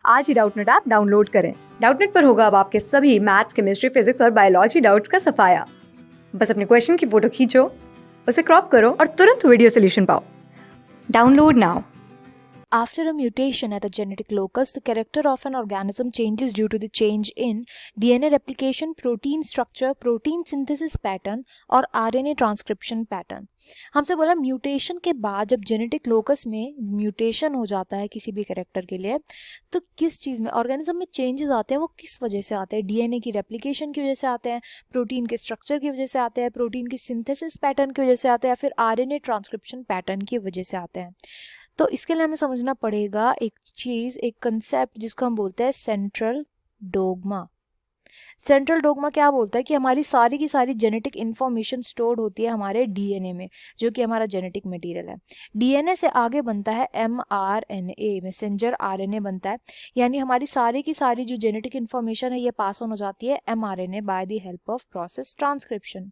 आज ही Doubtnut app download करें। Doubtnut पर होगा अब आपके सभी मैथ्स, केमिस्ट्री, फिजिक्स और बायोलॉजी डाउट्स का सफाया। बस अपने क्वेश्चन की फोटो खींचो, उसे क्रॉप करो और तुरंत वीडियो सोल्यूशन पाओ। Download now. After a mutation at a genetic locus, the character of an organism changes due to the change in DNA replication, protein structure, protein synthesis pattern और RNA transcription pattern। हमसे बोला mutation के बाद जब genetic locus में mutation हो जाता है किसी भी कैरेक्टर के लिए, तो किस चीज़ में ऑर्गेनिज्म में चेंजेस आते हैं, वो किस वजह से आते हैं? डीएनए की रेप्लिकेशन की वजह से आते हैं, प्रोटीन के स्ट्रक्चर की वजह से आते हैं, प्रोटीन की सिंथेसिस पैटर्न की वजह से आते हैं, या फिर आरएनए ट्रांसक्रिप्शन पैटर्न की वजह से आते हैं। तो इसके लिए हमें समझना पड़ेगा एक चीज़, एक कंसेप्ट जिसको हम बोलते हैं सेंट्रल डोगमा। सेंट्रल डोगमा क्या बोलता है कि हमारी सारी की सारी जेनेटिक इन्फॉर्मेशन स्टोर्ड होती है हमारे डीएनए में, जो कि हमारा जेनेटिक मटेरियल है। डीएनए से आगे बनता है एमआरएनए, मैसेंजर आरएनए बनता है, यानी हमारी सारी की सारी जो जेनेटिक इन्फॉर्मेशन है ये पास ऑन हो जाती है mRNA by the help of process transcription.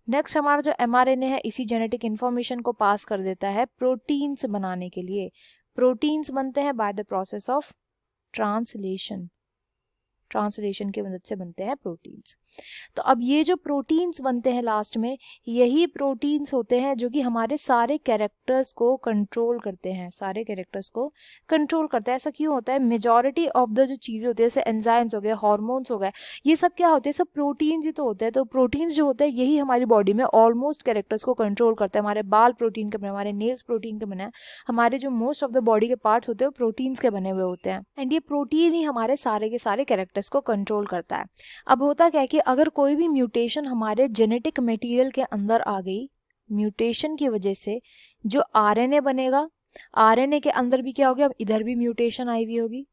Next हमारा जो एमआरएनए है इसी जेनेटिक इन्फॉर्मेशन को पास कर देता है प्रोटीन्स बनाने के लिए। प्रोटीन्स बनते हैं by the process of translation. Translation की मदद से बनते हैं प्रोटीन्स। तो अब ये जो प्रोटीन्स बनते हैं लास्ट में, यही प्रोटीन्स होते हैं जो कि हमारे सारे कैरेक्टर्स को कंट्रोल करते हैं, सारे कैरेक्टर्स को कंट्रोल करते हैं। ऐसा क्यों होता है? मेजॉरिटी ऑफ द जो चीज़ें होती है जैसे एंजाइम्स हो गए, हार्मोन्स हो गए, ये सब क्या होते हैं? सब प्रोटीन्स ही तो होते हैं। तो प्रोटीन्स जो होते हैं यही हमारी बॉडी में ऑलमोस्ट कैरेक्टर्स को कंट्रोल करते हैं। हमारे बाल प्रोटीन के बने, हमारे नेल्स प्रोटीन के बने हैं, हमारे जो मोस्ट ऑफ द बॉडी के पार्ट्स होते हैं वो प्रोटीन्स के बने हुए होते हैं, एंड ये प्रोटीन ही हमारे सारे के सारे कैरेक्टर्स को कंट्रोल करता है। अब होता क्या है कि अगर कोई भी म्यूटेशन हमारे जेनेटिक मटेरियल के अंदर आ गई, म्यूटेशन की वजह से जो आरएनए बनेगा, आरएनए के अंदर भी क्या हो गया? अब इधर भी म्यूटेशन आई हुई होगी,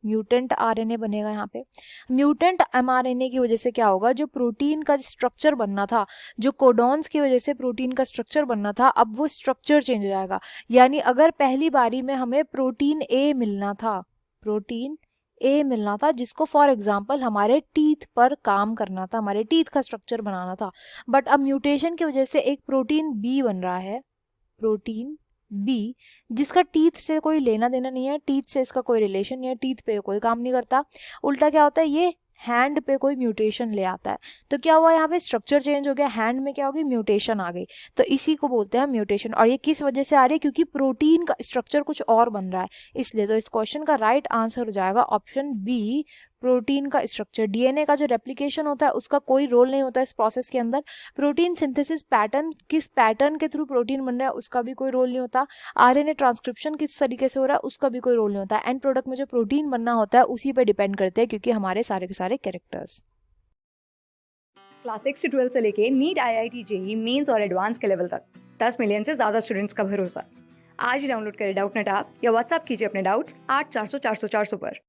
म्यूटेंट आरएनए बनेगा यहाँ पे। म्यूटेंट एमआरएनए की वजह से क्या होगा? जो प्रोटीन का स्ट्रक्चर बनना था, जो कोडॉन्स की वजह से प्रोटीन का स्ट्रक्चर बनना था, अब वो स्ट्रक्चर चेंज हो जाएगा। यानी अगर पहली बारी में हमें प्रोटीन ए मिलना था, प्रोटीन ए मिलना था जिसको फॉर एग्जांपल हमारे टीथ पर काम करना था, हमारे टीथ का स्ट्रक्चर बनाना था, बट अब म्यूटेशन की वजह से एक प्रोटीन बी बन रहा है, प्रोटीन बी, जिसका टीथ से कोई लेना देना नहीं है, टीथ से इसका कोई रिलेशन नहीं है, टीथ पे कोई काम नहीं करता। उल्टा क्या होता है? ये हैंड पे कोई म्यूटेशन ले आता है। तो क्या हुआ? यहाँ पे स्ट्रक्चर चेंज हो गया, हैंड में क्या हो गई? म्यूटेशन आ गई। तो इसी को बोलते हैं म्यूटेशन। और ये किस वजह से आ रही है? क्योंकि प्रोटीन का स्ट्रक्चर कुछ और बन रहा है, इसलिए। तो इस क्वेश्चन का राइट आंसर हो जाएगा ऑप्शन बी, प्रोटीन का स्ट्रक्चर। डीएनए का जो रेप्लिकेशन होता है उसका कोई रोल नहीं होता इस प्रोसेस के अंदर। प्रोटीन सिंथेसिस पैटर्न, किस पैटर्न के थ्रू प्रोटीन बन रहा है उसका भी कोई रोल नहीं होता। आरएनए ट्रांसक्रिप्शन किस तरीके से हो रहा है उसका भी कोई रोल नहीं होता। एंड प्रोडक्ट में जो प्रोटीन बनना होता है उसी पे डिपेंड करते हैं, क्योंकि हमारे सारे के सारे कैरेक्टर्स। क्लास 6 से 12 से लेके नीट, आईआईटी, जेईई मेंस और एडवांस के लेवल तक 10 मिलियन से ज्यादा स्टूडेंट्स का भरोसा। आज ही डाउनलोड करें डाउटनेट ऐप या व्हाट्सएप कीजिए अपने डाउट्स 8400 400 400 पर।